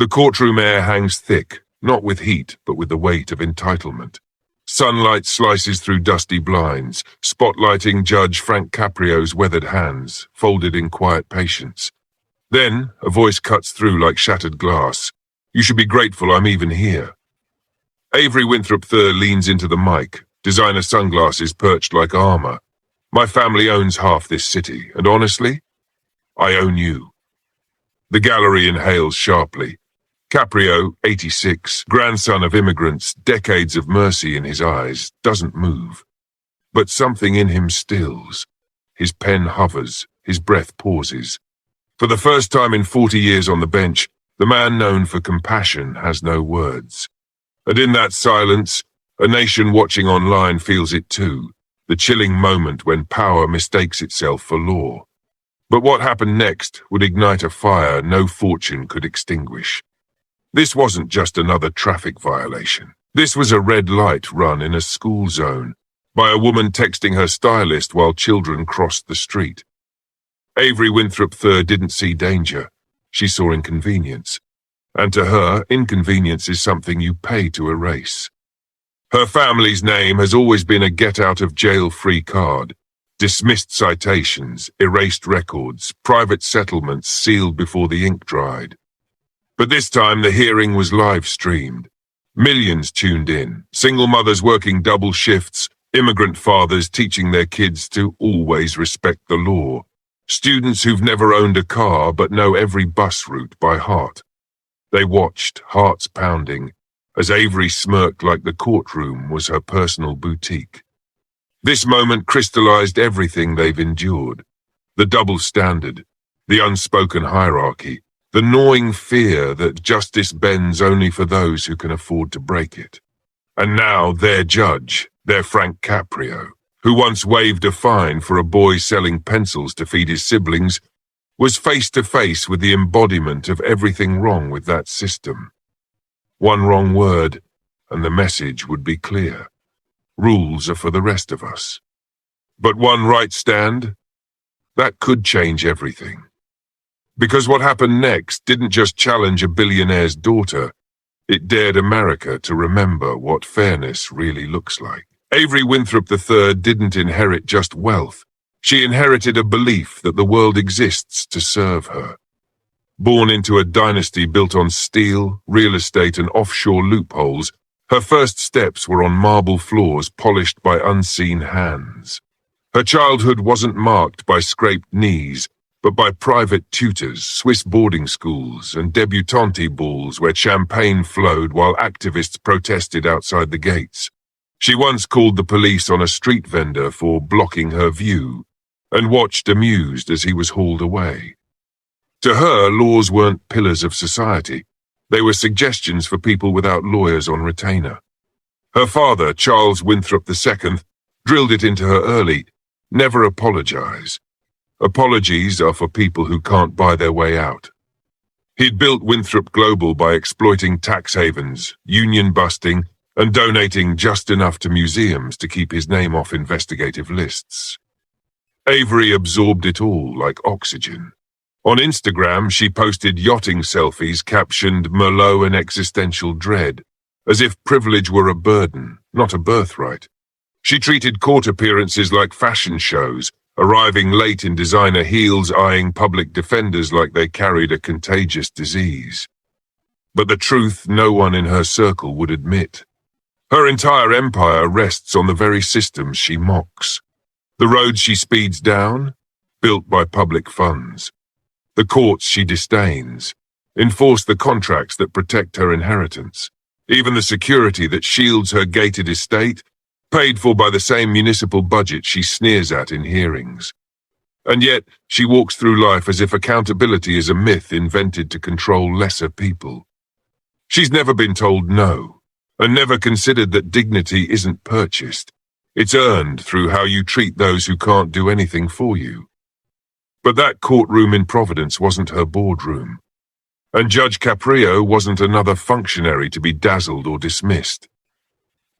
The courtroom air hangs thick, not with heat, but with the weight of entitlement. Sunlight slices through dusty blinds, spotlighting Judge Frank Caprio's weathered hands, folded in quiet patience. Then, a voice cuts through like shattered glass. "You should be grateful I'm even here." Avery Winthrop III leans into the mic, designer sunglasses perched like armor. "My family owns half this city, and honestly, I own you." The gallery inhales sharply. Caprio, 86, grandson of immigrants, decades of mercy in his eyes, doesn't move. But something in him stills. His pen hovers, his breath pauses. For the first time in 40 years on the bench, the man known for compassion has no words. And in that silence, a nation watching online feels it too, the chilling moment when power mistakes itself for law. But what happened next would ignite a fire no fortune could extinguish. This wasn't just another traffic violation. This was a red light run in a school zone, by a woman texting her stylist while children crossed the street. Avery Winthrop III didn't see danger. She saw inconvenience. And to her, inconvenience is something you pay to erase. Her family's name has always been a get-out-of-jail-free card. Dismissed citations, erased records, private settlements sealed before the ink dried. But this time the hearing was live-streamed. Millions tuned in, single mothers working double shifts, immigrant fathers teaching their kids to always respect the law, students who've never owned a car but know every bus route by heart. They watched, hearts pounding, as Avery smirked like the courtroom was her personal boutique. This moment crystallized everything they've endured. The double standard, the unspoken hierarchy, the gnawing fear that justice bends only for those who can afford to break it. And now their judge, their Frank Caprio, who once waived a fine for a boy selling pencils to feed his siblings, was face to face with the embodiment of everything wrong with that system. One wrong word, and the message would be clear. Rules are for the rest of us. But one right stand? That could change everything. Because what happened next didn't just challenge a billionaire's daughter, it dared America to remember what fairness really looks like. Avery Winthrop III didn't inherit just wealth. She inherited a belief that the world exists to serve her. Born into a dynasty built on steel, real estate, and offshore loopholes, her first steps were on marble floors polished by unseen hands. Her childhood wasn't marked by scraped knees, but by private tutors, Swiss boarding schools, and debutante balls where champagne flowed while activists protested outside the gates. She once called the police on a street vendor for blocking her view, and watched amused as he was hauled away. To her, laws weren't pillars of society. They were suggestions for people without lawyers on retainer. Her father, Charles Winthrop II, drilled it into her early: never apologize. Apologies are for people who can't buy their way out. He'd built Winthrop Global by exploiting tax havens, union busting, and donating just enough to museums to keep his name off investigative lists. Avery absorbed it all like oxygen. On Instagram, she posted yachting selfies captioned "Merlot and existential dread," as if privilege were a burden, not a birthright. She treated court appearances like fashion shows, arriving late in designer heels, eyeing public defenders like they carried a contagious disease. But the truth no one in her circle would admit. Her entire empire rests on the very systems she mocks. The roads she speeds down, built by public funds. The courts she disdains, enforce the contracts that protect her inheritance. Even the security that shields her gated estate, paid for by the same municipal budget she sneers at in hearings. And yet, she walks through life as if accountability is a myth invented to control lesser people. She's never been told no, and never considered that dignity isn't purchased. It's earned through how you treat those who can't do anything for you. But that courtroom in Providence wasn't her boardroom. And Judge Caprio wasn't another functionary to be dazzled or dismissed.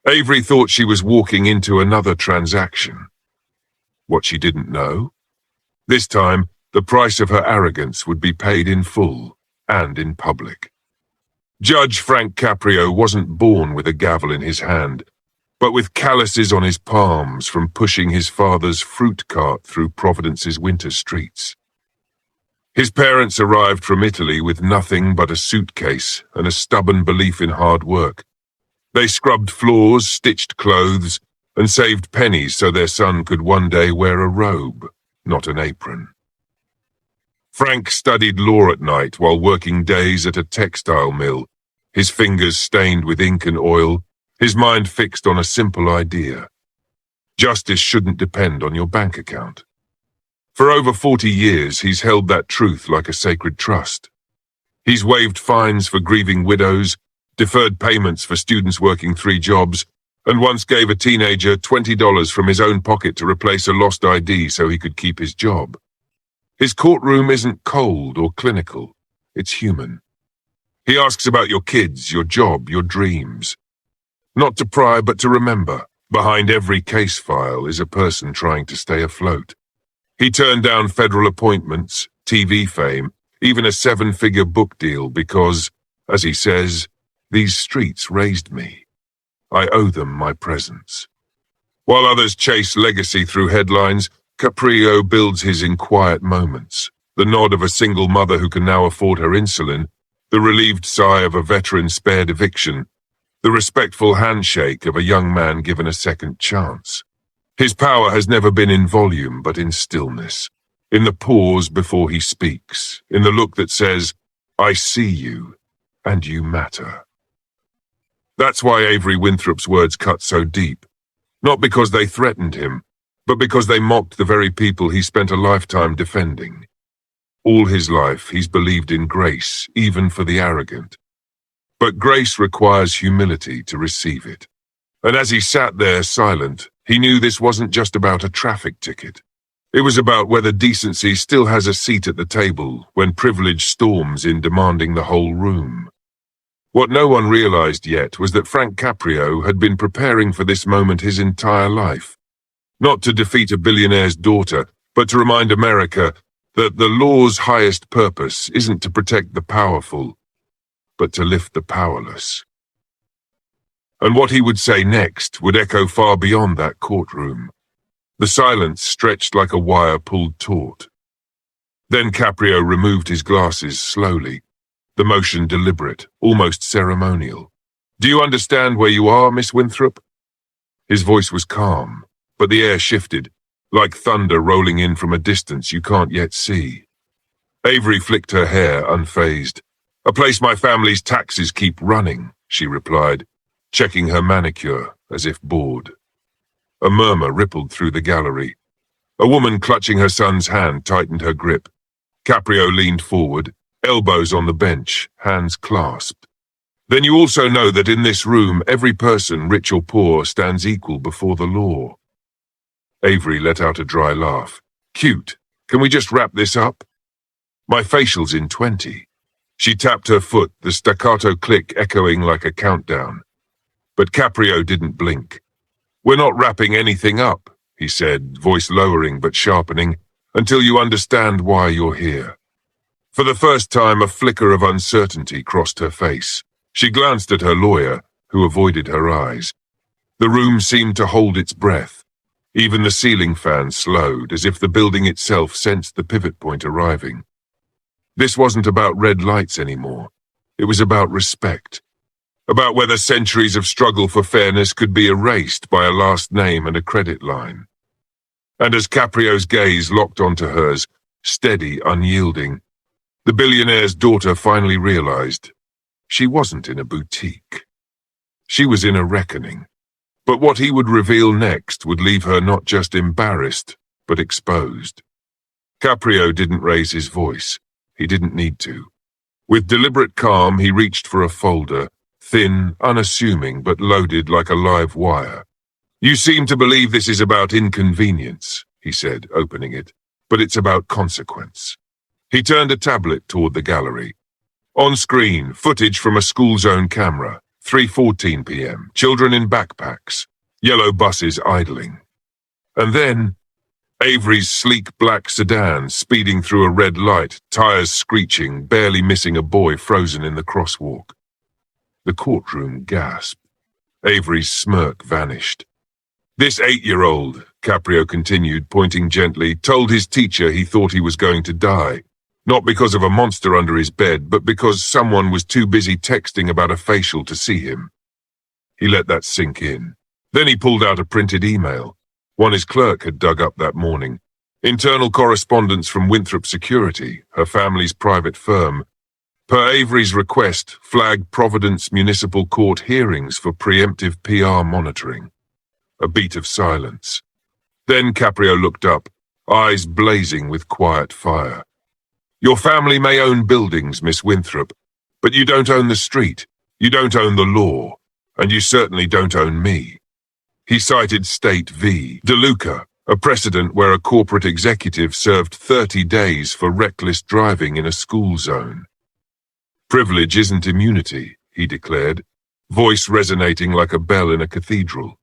Avery thought she was walking into another transaction. What she didn't know? This time, the price of her arrogance would be paid in full and in public. Judge Frank Caprio wasn't born with a gavel in his hand, but with calluses on his palms from pushing his father's fruit cart through Providence's winter streets. His parents arrived from Italy with nothing but a suitcase and a stubborn belief in hard work. They scrubbed floors, stitched clothes, and saved pennies so their son could one day wear a robe, not an apron. Frank studied law at night while working days at a textile mill, his fingers stained with ink and oil, his mind fixed on a simple idea. Justice shouldn't depend on your bank account. For over 40 years, he's held that truth like a sacred trust. He's waived fines for grieving widows, deferred payments for students working 3 jobs, and once gave a teenager $20 from his own pocket to replace a lost ID so he could keep his job. His courtroom isn't cold or clinical, it's human. He asks about your kids, your job, your dreams. Not to pry, but to remember, behind every case file is a person trying to stay afloat. He turned down federal appointments, TV fame, even a 7-figure book deal because, as he says, these streets raised me. I owe them my presence. While others chase legacy through headlines, Caprio builds his in quiet moments, the nod of a single mother who can now afford her insulin, the relieved sigh of a veteran spared eviction, the respectful handshake of a young man given a second chance. His power has never been in volume but in stillness, in the pause before he speaks, in the look that says, I see you, and you matter. That's why Avery Winthrop's words cut so deep, not because they threatened him, but because they mocked the very people he spent a lifetime defending. All his life he's believed in grace, even for the arrogant. But grace requires humility to receive it. And as he sat there silent, he knew this wasn't just about a traffic ticket. It was about whether decency still has a seat at the table when privilege storms in demanding the whole room. What no one realized yet was that Frank Caprio had been preparing for this moment his entire life. Not to defeat a billionaire's daughter, but to remind America that the law's highest purpose isn't to protect the powerful, but to lift the powerless. And what he would say next would echo far beyond that courtroom. The silence stretched like a wire pulled taut. Then Caprio removed his glasses slowly, the motion deliberate, almost ceremonial. Do you understand where you are, Miss Winthrop? His voice was calm, but the air shifted, like thunder rolling in from a distance you can't yet see. Avery flicked her hair, unfazed. A place my family's taxes keep running, she replied, checking her manicure as if bored. A murmur rippled through the gallery. A woman clutching her son's hand tightened her grip. Caprio leaned forward, elbows on the bench, hands clasped. Then you also know that in this room every person, rich or poor, stands equal before the law. Avery let out a dry laugh. Cute. Can we just wrap this up? My facial's in 20. She tapped her foot, the staccato click echoing like a countdown. But Caprio didn't blink. We're not wrapping anything up, he said, voice lowering but sharpening, until you understand why you're here. For the first time, a flicker of uncertainty crossed her face. She glanced at her lawyer, who avoided her eyes. The room seemed to hold its breath. Even the ceiling fan slowed, as if the building itself sensed the pivot point arriving. This wasn't about red lights anymore. It was about respect. About whether centuries of struggle for fairness could be erased by a last name and a credit line. And as Caprio's gaze locked onto hers, steady, unyielding, the billionaire's daughter finally realized she wasn't in a boutique. She was in a reckoning. But what he would reveal next would leave her not just embarrassed, but exposed. Caprio didn't raise his voice. He didn't need to. With deliberate calm, he reached for a folder, thin, unassuming, but loaded like a live wire. You seem to believe this is about inconvenience, he said, opening it, but it's about consequence. He turned a tablet toward the gallery. On screen, footage from a school zone camera, 3:14 p.m., children in backpacks, yellow buses idling. And then, Avery's sleek black sedan speeding through a red light, tires screeching, barely missing a boy frozen in the crosswalk. The courtroom gasped. Avery's smirk vanished. This 8-year-old, Caprio continued, pointing gently, told his teacher he thought he was going to die. Not because of a monster under his bed, but because someone was too busy texting about a facial to see him. He let that sink in. Then he pulled out a printed email, one his clerk had dug up that morning. Internal correspondence from Winthrop Security, her family's private firm. Per Avery's request, flagged Providence Municipal Court hearings for preemptive PR monitoring. A beat of silence. Then Caprio looked up, eyes blazing with quiet fire. Your family may own buildings, Miss Winthrop, but you don't own the street, you don't own the law, and you certainly don't own me. He cited State v. DeLuca, a precedent where a corporate executive served 30 days for reckless driving in a school zone. Privilege isn't immunity, he declared, voice resonating like a bell in a cathedral.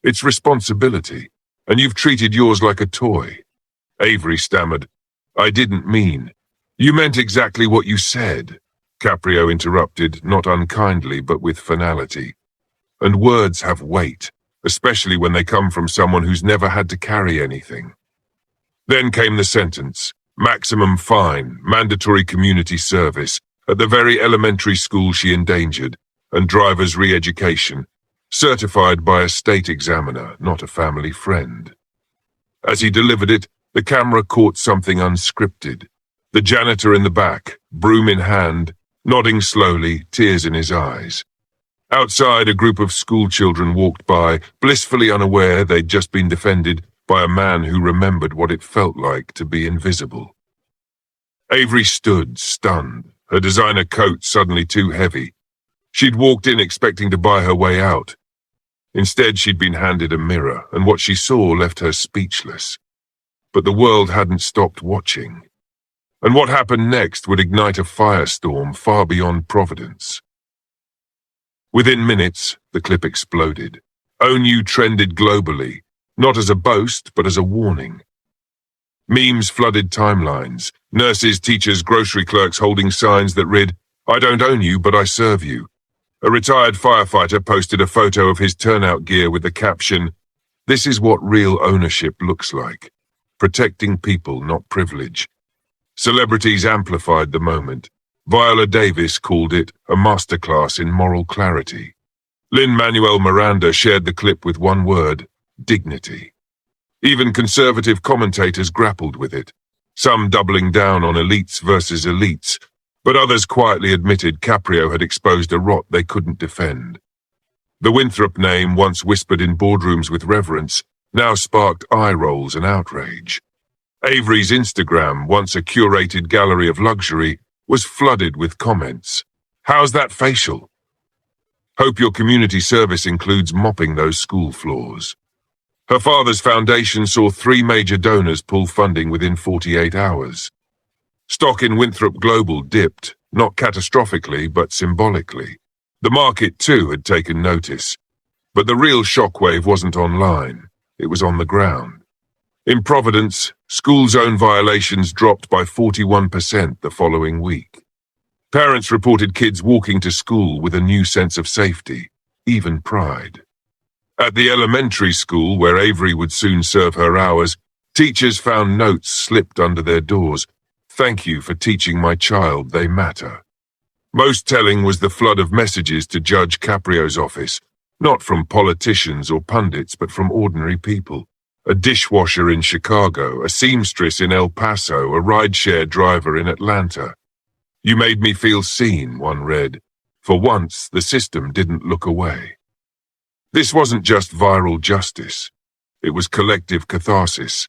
It's responsibility, and you've treated yours like a toy. Avery stammered, I didn't mean. You meant exactly what you said, Caprio interrupted, not unkindly but with finality. And words have weight, especially when they come from someone who's never had to carry anything. Then came the sentence, maximum fine, mandatory community service, at the very elementary school she endangered, and driver's re-education, certified by a state examiner, not a family friend. As he delivered it, the camera caught something unscripted. The janitor in the back, broom in hand, nodding slowly, tears in his eyes. Outside, a group of schoolchildren walked by, blissfully unaware they'd just been defended by a man who remembered what it felt like to be invisible. Avery stood, stunned, her designer coat suddenly too heavy. She'd walked in expecting to buy her way out. Instead, she'd been handed a mirror, and what she saw left her speechless. But the world hadn't stopped watching. And what happened next would ignite a firestorm far beyond Providence. Within minutes, the clip exploded. Own You trended globally, not as a boast, but as a warning. Memes flooded timelines, nurses, teachers, grocery clerks holding signs that read, I don't own you, but I serve you. A retired firefighter posted a photo of his turnout gear with the caption, This is what real ownership looks like. Protecting people, not privilege. Celebrities amplified the moment. Viola Davis called it a masterclass in moral clarity. Lin-Manuel Miranda shared the clip with one word, dignity. Even conservative commentators grappled with it, some doubling down on elites versus elites, but others quietly admitted Caprio had exposed a rot they couldn't defend. The Winthrop name, once whispered in boardrooms with reverence, now sparked eye rolls and outrage. Avery's Instagram, once a curated gallery of luxury, was flooded with comments. How's that facial? Hope your community service includes mopping those school floors. Her father's foundation saw 3 major donors pull funding within 48 hours. Stock in Winthrop Global dipped, not catastrophically, but symbolically. The market, too, had taken notice. But the real shockwave wasn't online. It was on the ground. In Providence, school zone violations dropped by 41% the following week. Parents reported kids walking to school with a new sense of safety, even pride. At the elementary school, where Avery would soon serve her hours, teachers found notes slipped under their doors. Thank you for teaching my child they matter. Most telling was the flood of messages to Judge Caprio's office, not from politicians or pundits, but from ordinary people. A dishwasher in Chicago, a seamstress in El Paso, a rideshare driver in Atlanta. You made me feel seen, one read. For once, the system didn't look away. This wasn't just viral justice. It was collective catharsis.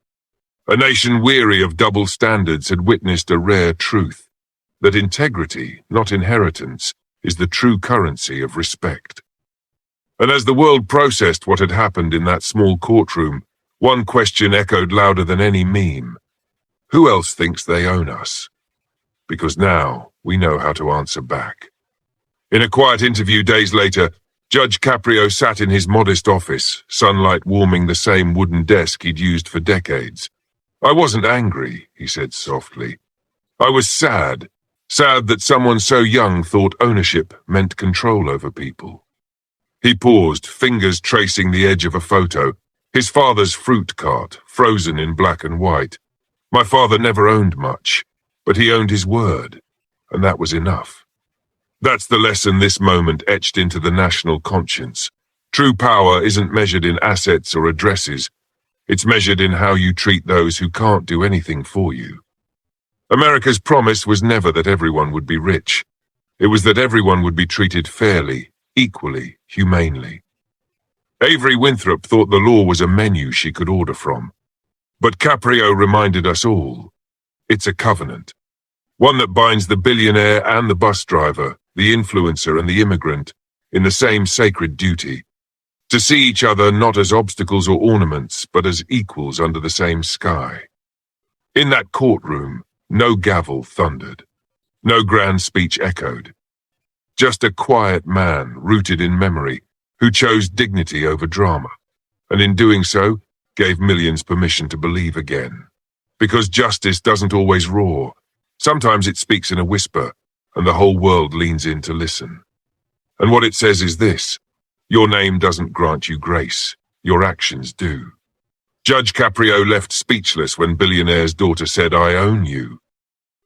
A nation weary of double standards had witnessed a rare truth, that integrity, not inheritance, is the true currency of respect. And as the world processed what had happened in that small courtroom, one question echoed louder than any meme. Who else thinks they own us? Because now we know how to answer back. In a quiet interview days later, Judge Caprio sat in his modest office, sunlight warming the same wooden desk he'd used for decades. I wasn't angry, he said softly. I was sad, Sad that someone so young thought ownership meant control over people. He paused, fingers tracing the edge of a photo, his father's fruit cart, frozen in black and white. My father never owned much, but he owned his word, and that was enough. That's the lesson this moment etched into the national conscience. True power isn't measured in assets or addresses. It's measured in how you treat those who can't do anything for you. America's promise was never that everyone would be rich. It was that everyone would be treated fairly, equally, humanely. Avery Winthrop thought the law was a menu she could order from. But Caprio reminded us all, it's a covenant. One that binds the billionaire and the bus driver, the influencer and the immigrant, in the same sacred duty. To see each other not as obstacles or ornaments, but as equals under the same sky. In that courtroom, no gavel thundered. No grand speech echoed. Just a quiet man rooted in memory, who chose dignity over drama, and in doing so, gave millions permission to believe again. Because justice doesn't always roar. Sometimes it speaks in a whisper, and the whole world leans in to listen. And what it says is this: your name doesn't grant you grace, your actions do. Judge Caprio left speechless when Billionaire's daughter said, "I own you."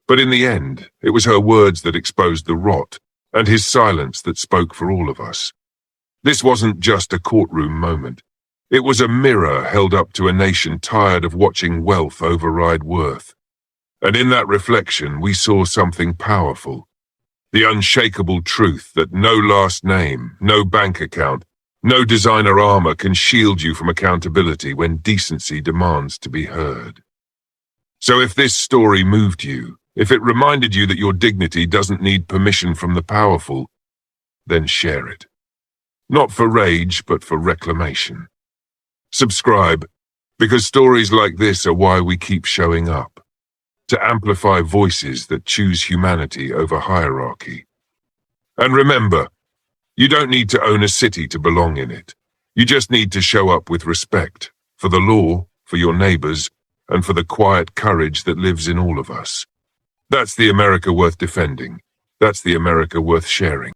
But in the end, it was her words that exposed the rot, and his silence that spoke for all of us. This wasn't just a courtroom moment. It was a mirror held up to a nation tired of watching wealth override worth. And in that reflection, we saw something powerful. The unshakable truth that no last name, no bank account, no designer armor can shield you from accountability when decency demands to be heard. So if this story moved you, if it reminded you that your dignity doesn't need permission from the powerful, then share it. Not for rage, but for reclamation. Subscribe, because stories like this are why we keep showing up. To amplify voices that choose humanity over hierarchy. And remember, you don't need to own a city to belong in it. You just need to show up with respect, for the law, for your neighbors, and for the quiet courage that lives in all of us. That's the America worth defending. That's the America worth sharing.